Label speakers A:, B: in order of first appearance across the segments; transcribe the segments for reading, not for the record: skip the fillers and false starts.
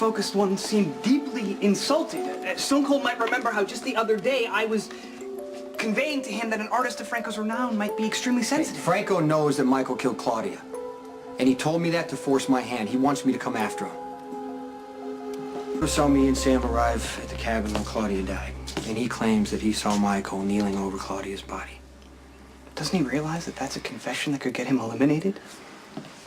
A: focused one seemed deeply insulted. Stone Cold might remember how just the other day I was conveying to him that an artist of Franco's renown might be extremely sensitive.
B: Hey, Franco knows that Michael killed Claudia. And he told me that to force my hand. He wants me to come after him. He saw me and Sam arrive at the cabin when Claudia died. And he claims that he saw Michael kneeling over Claudia's body.
A: Doesn't he realize that that's a confession that could get him eliminated?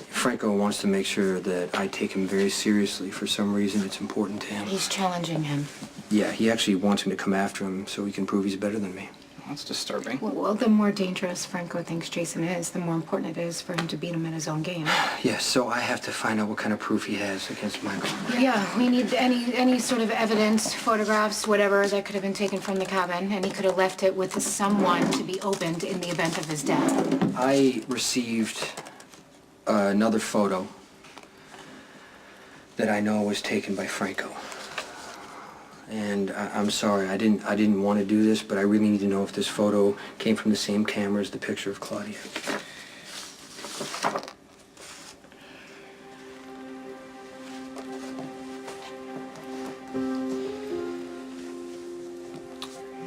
B: Franco wants to make sure that I take him very seriously. For some reason, it's important to him.
C: He's challenging him.
B: Yeah, he actually wants me to come after him so he can prove he's better than me.
A: That's disturbing.
C: Well, the more dangerous Franco thinks Jason is, the more important it is for him to beat him at his own game.
B: Yes, so I have to find out what kind of proof he has against Michael.
C: Yeah, we need any sort of evidence, photographs, whatever, that could have been taken from the cabin, and he could have left it with someone to be opened in the event of his death.
B: I received another photo that I know was taken by Franco. And I'm sorry, I didn't want to do this, but I really need to know if this photo came from the same camera as the picture of Claudia.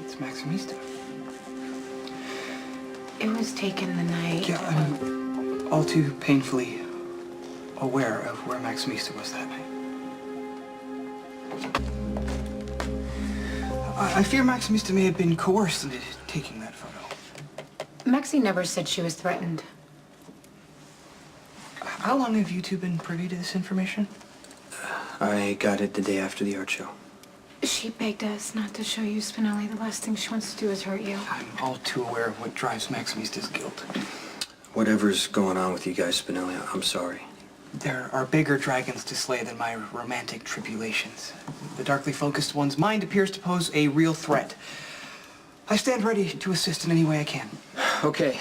A: It's Maximista.
C: It was taken the night.
A: Yeah, I'm all too painfully aware of where Maximista was that night. I fear Maximista may have been coerced into taking that photo.
C: Maxie never said she was threatened.
A: How long have you two been privy to this information?
B: I got it the day after the art show.
C: She begged us not to show you Spinelli. The last thing she wants to do is hurt you.
A: I'm all too aware of what drives Maximista's guilt.
B: Whatever's going on with you guys, Spinelli, I'm sorry.
A: There are bigger dragons to slay than my romantic tribulations. The darkly focused one's mind appears to pose a real threat. I stand ready to assist in any way I can.
B: Okay,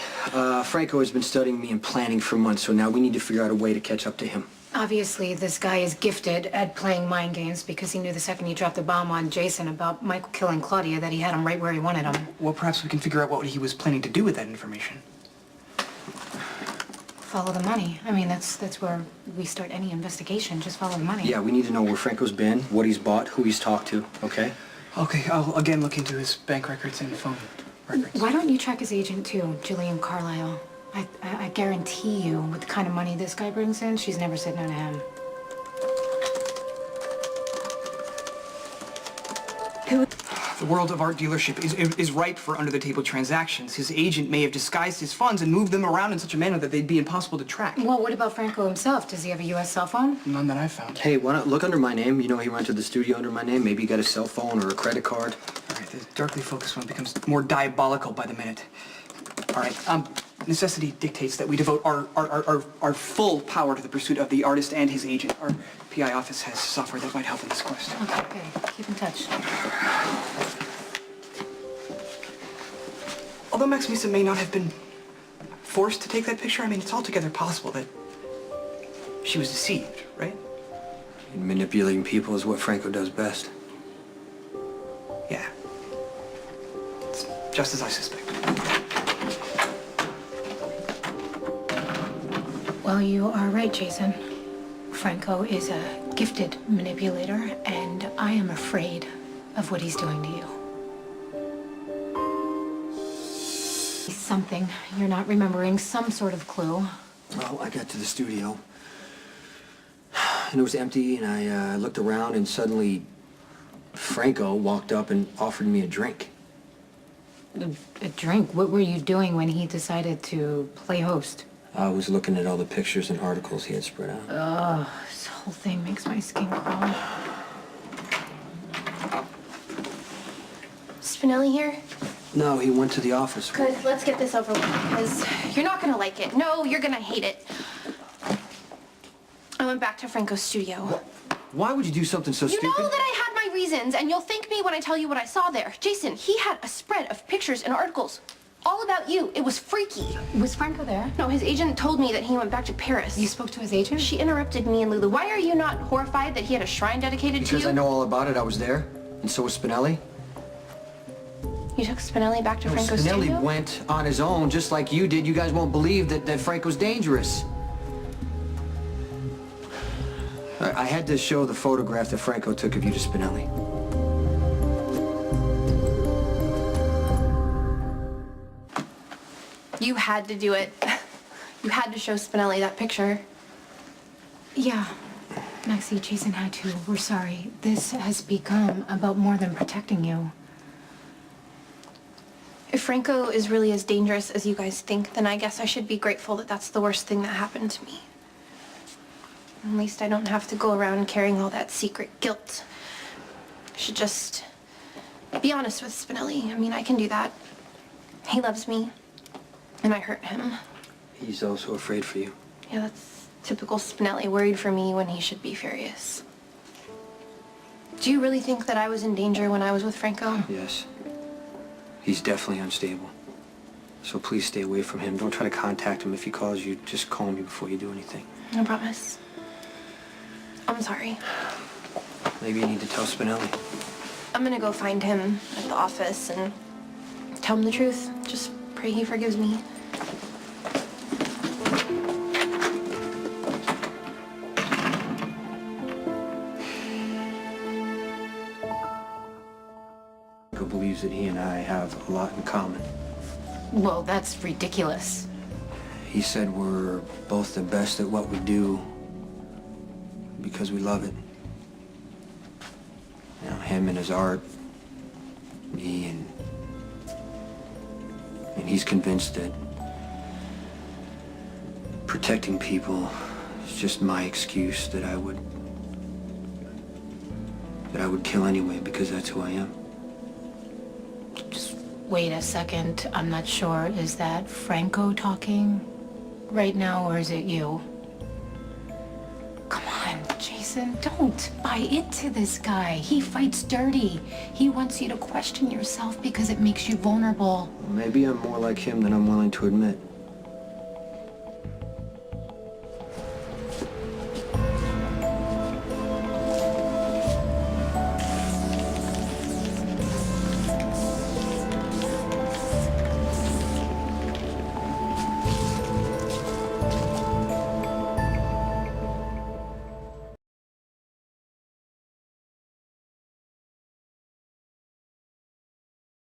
B: Franco has been studying me and planning for months, so now we need to figure out a way to catch up to him.
C: Obviously, this guy is gifted at playing mind games because he knew the second he dropped the bomb on Jason about Michael killing Claudia that he had him right where he wanted him.
A: Well, perhaps we can figure out what he was planning to do with that information.
C: Follow the money. I mean, that's where we start any investigation. Just follow the money.
B: Yeah, we need to know where Franco's been, what he's bought, who he's talked to, okay?
A: Okay, I'll again look into his bank records and phone records.
C: Why don't you track his agent, too, Jillian Carlisle? I guarantee you, with the kind of money this guy brings in, she's never said no to him.
A: The world of art dealership is ripe for under-the-table transactions. His agent may have disguised his funds and moved them around in such a manner that they'd be impossible to track.
C: Well, what about Franco himself? Does he have a U.S. cell phone?
A: None that I've found.
B: Hey, why not look under my name? You know he rented the studio under my name. Maybe he got a cell phone or a credit card.
A: All right, the darkly focused one becomes more diabolical by the minute. All right, necessity dictates that we devote our full power to the pursuit of the artist and his agent. Our PI office has software that might help in this quest.
C: Okay, keep in touch.
A: Although Maximista may not have been forced to take that picture, I mean, it's altogether possible that she was deceived, right?
B: And manipulating people is what Franco does best.
A: Yeah. It's just as I suspect.
C: Well, you are right, Jason. Franco is a gifted manipulator, and I am afraid of what he's doing to you. Something you're not remembering, some sort of clue.
B: Well, I got to the studio, and it was empty, and I looked around, and suddenly Franco walked up and offered me a drink.
C: A drink? What were you doing when he decided to play host?
B: I was looking at all the pictures and articles he had spread out.
C: Ugh, this whole thing makes my skin crawl.
D: Spinelli here?
B: No, he went to the office.
D: Good, let's get this over with, because you're not gonna like it. No, you're gonna hate it. I went back to Franco's studio.
B: Why would you do something so stupid?
D: You know that I had my reasons, and you'll thank me when I tell you what I saw there. Jason, he had a spread of pictures and articles. All about you. It was freaky.
C: Was Franco there?
D: No, his agent told me that he went back to Paris.
C: You spoke to his agent?
D: She interrupted me and Lulu. Why are you not horrified that he had a shrine dedicated to you?
B: Because I know all about it. I was there, and so was Spinelli.
D: You took Spinelli back to Franco's
B: Spinelli
D: studio?
B: went on his own, just like you did. You guys won't believe that Franco's dangerous. I had to show the photograph that Franco took of you to Spinelli.
D: You had to do it. You had to show Spinelli that picture.
C: Yeah, Maxie, Jason had to. We're sorry. This has become about more than protecting you.
D: If Franco is really as dangerous as you guys think, then I guess I should be grateful that that's the worst thing that happened to me. At least I don't have to go around carrying all that secret guilt. I should just be honest with Spinelli. I mean, I can do that. He loves me, and I hurt him.
B: He's also afraid for you.
D: Yeah, that's typical Spinelli, worried for me when he should be furious. Do you really think that I was in danger when I was with Franco?
B: Yes. He's definitely unstable. So please stay away from him. Don't try to contact him. If he calls you, just call me before you do anything.
D: I promise. I'm sorry.
B: Maybe you need to tell Spinelli.
D: I'm gonna go find him at the office and tell him the truth. Just pray he forgives me.
B: Franco believes that he and I have a lot in common.
C: Well, that's ridiculous.
B: He said we're both the best at what we do because we love it. You know, him and his art, me and he's convinced that protecting people is just my excuse, that I would kill anyway because that's who I am.
C: Just wait a second. I'm not sure. Is that Franco talking right now, or is it you? Come on, Jason, don't buy into this guy. He fights dirty. He wants you to question yourself because it makes you vulnerable.
B: Maybe I'm more like him than I'm willing to admit.